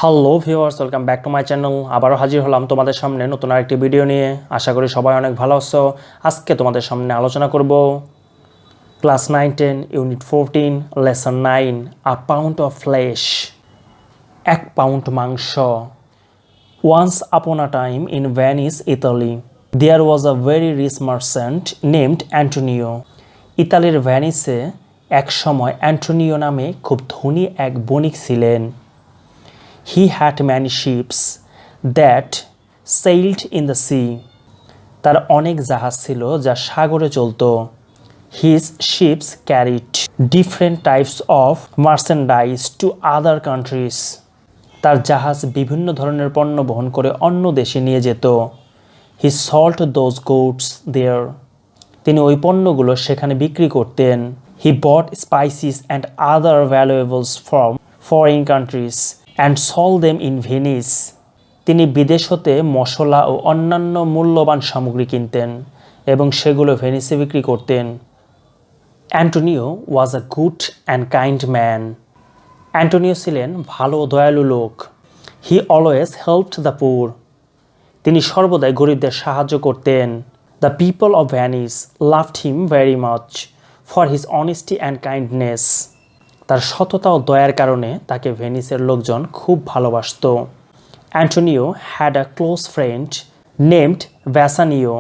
Hello viewers, welcome back to my channel. আবারও হাজির হলাম তোমাদের সামনে নতুন আরেকটি ভিডিও নিয়ে। আশা করি সবাই অনেক ভালো আছো। আজকে তোমাদের সামনে আলোচনা করব class 9-10 unit 14 lesson 9 a pound of flesh, 1 pound মাংস। Once upon a time in Venice, Italy, there was a very rich merchant named Antonio. ইতালির ভেনিসে এক সময় অ্যান্টোনিও নামে খুব ধনী এক বণিক ছিলেন। He had many ships that sailed in the sea. তার অনেক জাহাজ ছিল যা সাগরে চলত। His ships carried different types of merchandise to other countries. তার জাহাজ বিভিন্ন ধরনের পণ্য বহন করে অন্য দেশে নিয়ে যেত। He sold those goods there. তিনি ওই পণ্যগুলো সেখানে বিক্রি করতেন। He bought spices and other valuables from foreign countries and sold them in Venice. তিনি বিদেশ হতে মশলা ও অন্যান্য মূল্যবান সামগ্রী কিনতেন এবং সেগুলো ভেনিসে বিক্রি করতেন। Antonio was a good and kind man. Antonio ছিলেন ভালো ও দয়ালু লোক। He always helped the poor. তিনি সর্বদাই গরিবদের সাহায্য করতেন। The people of Venice loved him very much for his honesty and kindness. তার সততা ও দয়ার কারণে তাকে ভেনিসের লোকজন খুব ভালোবাসত। Antonio had a close friend named Bassanio.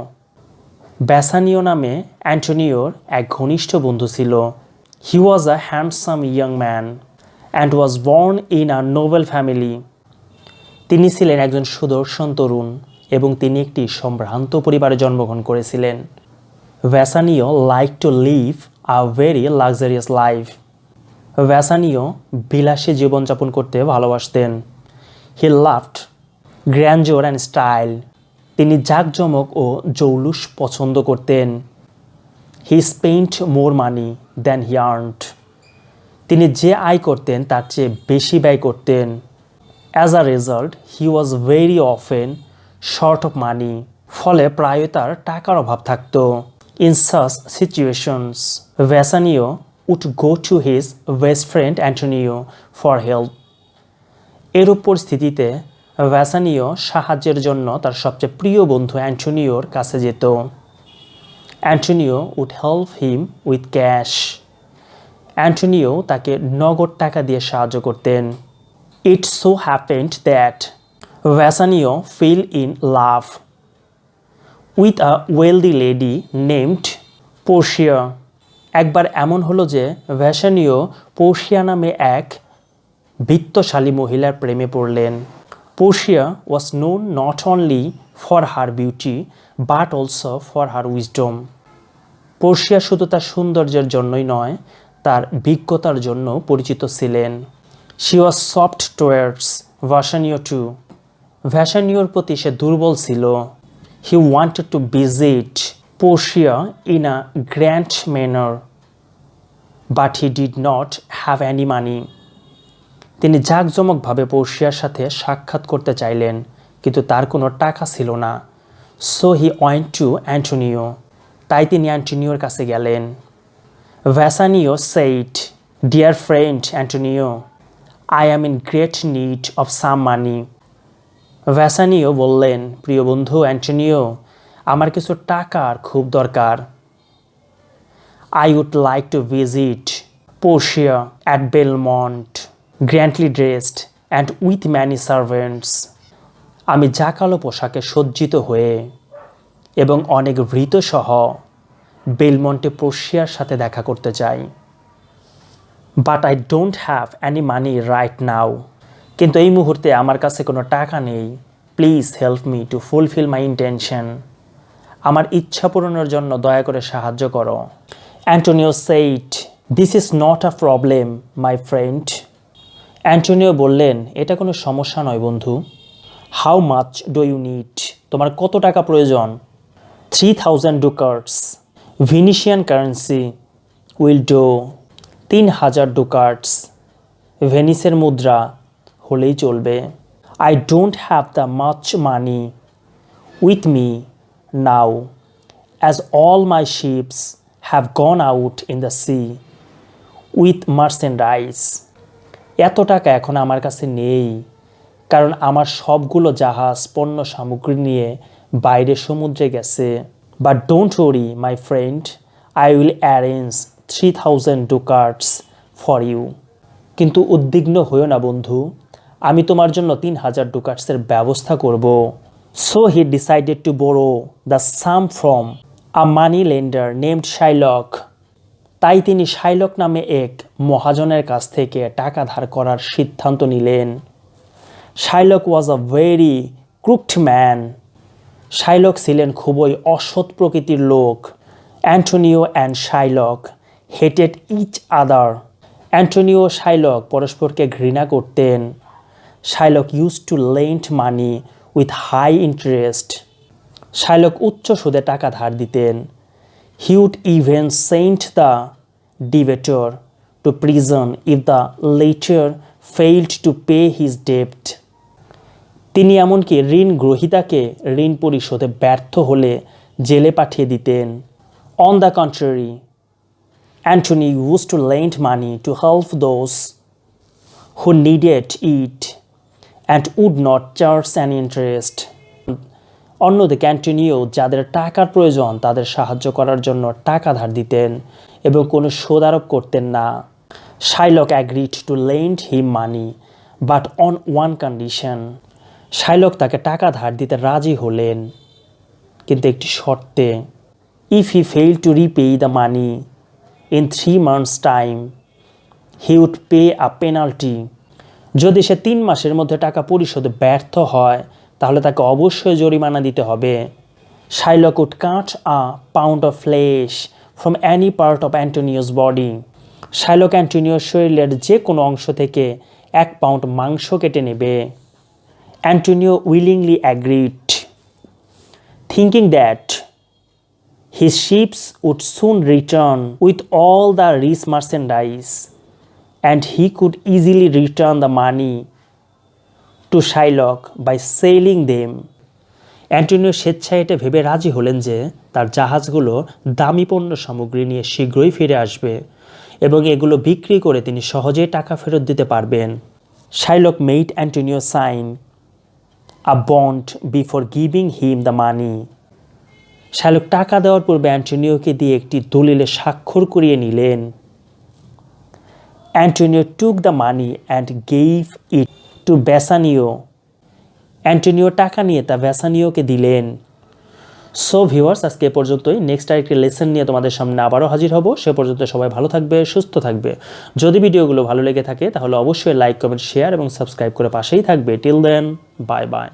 Bassanio নামে অ্যান্টোনিওর এক ঘনিষ্ঠ বন্ধু ছিল। He was a handsome young man and was born in a noble family. তিনি ছিলেন একজন সুদর্শন তরুণ এবং তিনি একটি সম্ভ্রান্ত পরিবারে জন্মগ্রহণ করেছিলেন। Bassanio like to live a very luxurious life. Bassanio বিলাসী জীবনযাপন করতে ভালোবাসতেন। He loved grandeur and style. তিনি জাঁকজমক ও জৌলুস পছন্দ করতেন। He spent more money than he earned. তিনি যে আয় করতেন তার চেয়ে বেশি ব্যয় করতেন। As a result he was very often short of money. ফলে প্রায় তার টাকার অভাব থাকত। In such situations Bassanio would go to his best friend Antonio for help. এরূপ পরিস্থিতিতে ব্যাসানিও সাহায্যের জন্য তার সবচেয়ে প্রিয় বন্ধু অ্যান্টোনিওর কাছে যেত। Antonio would help him with cash. Antonio তাকে নগদ টাকা দিয়ে সাহায্য করতেন। It so happened that Bassanio fell in love with a wealthy lady named Portia. একবার এমন হলো যে ব্যাসানিও পোর্শিয়া নামে এক বিত্তশালী মহিলার প্রেমে পড়লেন। Portia was known not only for her beauty but also for her wisdom. Portia শুধু তার সৌন্দর্যের জন্যই নয়, তার বিজ্ঞতার জন্য পরিচিত ছিলেন। She was soft towards Bassanio too. ব্যাসানিওর প্রতি সে দুর্বল ছিল। He wanted to visit Portia in a grand manner, but he did not have any money. তিনি জাঁকজমকভাবে পোর্শিয়ার সাথে সাক্ষাৎ করতে চাইলেন, কিন্তু তার কোনো টাকা ছিল না। So he went to Antonio. তাই তিনি অ্যান্টোনিওর কাছে গেলেন। Bassanio said, dear friend Antonio, I am in great need of some money. ব্যাসানিও বললেন, প্রিয় বন্ধু অ্যান্টোনিও, আমার কিছু টাকার খুব দরকার। I would like to visit Portia at Belmont, grandly dressed and with many servants. আমি জাঁকালো পোশাকে সজ্জিত হয়ে এবং অনেক ভৃত্যসহ বেলমন্টে পোর্শিয়ার সাথে দেখা করতে চাই। But I don't have any money right now. কিন্তু এই মুহূর্তে আমার কাছে কোনো টাকা নেই। Please help me to fulfil my intention. আমার ইচ্ছা পূরণের জন্য দয়া করে সাহায্য করো। Antonio said, this is not a problem my friend. Antonio বললেন, এটা কোনো সমস্যা নয় বন্ধু। How much do you need? তোমার কত টাকা প্রয়োজন? 3000 ducats, Venetian currency will do. 3000 ducats, ভেনিসের মুদ্রা হলেই চলবে। I don't have the much money with me now, as all my ships have gone out in the sea with merchandise. এত টাকা এখন আমার কাছে নেই, কারণ আমার সবগুলো জাহাজ পণ্য সামগ্রী নিয়ে বাইরে সমুদ্রে গেছে। But don't worry my friend, I will arrange 3000 ducats for you. কিন্তু উদ্বিগ্ন হইও না বন্ধু, আমি তোমার জন্য 3000 ডুকাটসের ব্যবস্থা করব। So he decided to borough the some from a money lender named Shylock. তাই তিনি শাইলক নামে এক মহাজনের কাছ থেকে টাকা ধার করার সিদ্ধান্ত নিলেন। Shylock was a very crooked man. Shylock ছিলেন খুবই অসৎ প্রকৃতির লোক। Antonio and Shylock hated each other. Antonio Shylock পরস্পরকে ঘৃণা করতেন। Shylock use to lend money with high interest. Shylock উচ্চ সুদে টাকা ধার দিতেন। He would even sent the debtor to prison if the latter failed to pay his ডেপ্ট। তিনি এমনকি ঋণ গ্রহীতাকে ঋণ পরিশোধে ব্যর্থ হলে জেলে পাঠিয়ে দিতেন। On the contrary, Antony used to lend money to help those who needed it and would not charge an interest. অন্যদিকে অ্যান্টোনিও যাদের টাকার প্রয়োজন তাদের সাহায্য করার জন্য টাকা ধার দিতেন এবং কোনো সুদ আরোপ করতেন না। Shylock agreed to lend him money but on one condition. Shylock তাকে টাকা ধার দিতে রাজি হলেন, কিন্তু একটি শর্তে। If he failed to repay the money in 3 months' time, he would pay a penalty. যদি সে 3 মাসের মধ্যে টাকা পরিশোধে ব্যর্থ হয় তাহলে তাকে অবশ্যই জরিমানা দিতে হবে। Shylock would cut a pound of flesh from any part of Antonio's body. Shylock অ্যান্টোনিওর শরীরের যে কোনো অংশ থেকে 1 পাউন্ড মাংস কেটে নেবে। Antonio willingly agreed, thinking that his ships would soon return with all the rich merchandise, and he could easily return the money to Shylock by selling them. Antonio স্বেচ্ছায় এটা ভেবে রাজি হলেন যে তার জাহাজগুলো দামি পণ্য সামগ্রী নিয়ে শীঘ্রই ফিরে আসবে এবং এগুলো বিক্রি করে তিনি সহজেই টাকা ফেরত দিতে পারবেন। Shylock made Antonio sign a bond before giving him the money. Shylock টাকা দেওয়ার পূর্বে অ্যান্টোনিওকে দিয়ে একটি দলিলে স্বাক্ষর করিয়ে নিলেন। Antonio took the money and gave it to Bassanio. Antonio টাকা নিয়ে তা ব্যাসানিওকে দিলেন। সো ভিউয়ার্স, আজকে এ পর্যন্তই। নেক্সট আরেকটি লেসন নিয়ে তোমাদের সামনে আবারও হাজির হব। সে পর্যন্ত সবাই ভালো থাকবে, সুস্থ থাকবে। যদি ভিডিওগুলো ভালো লেগে থাকে তাহলে অবশ্যই লাইক, কমেন্ট, শেয়ার এবং সাবস্ক্রাইব করে পাশেই থাকবে। Till then, bye by.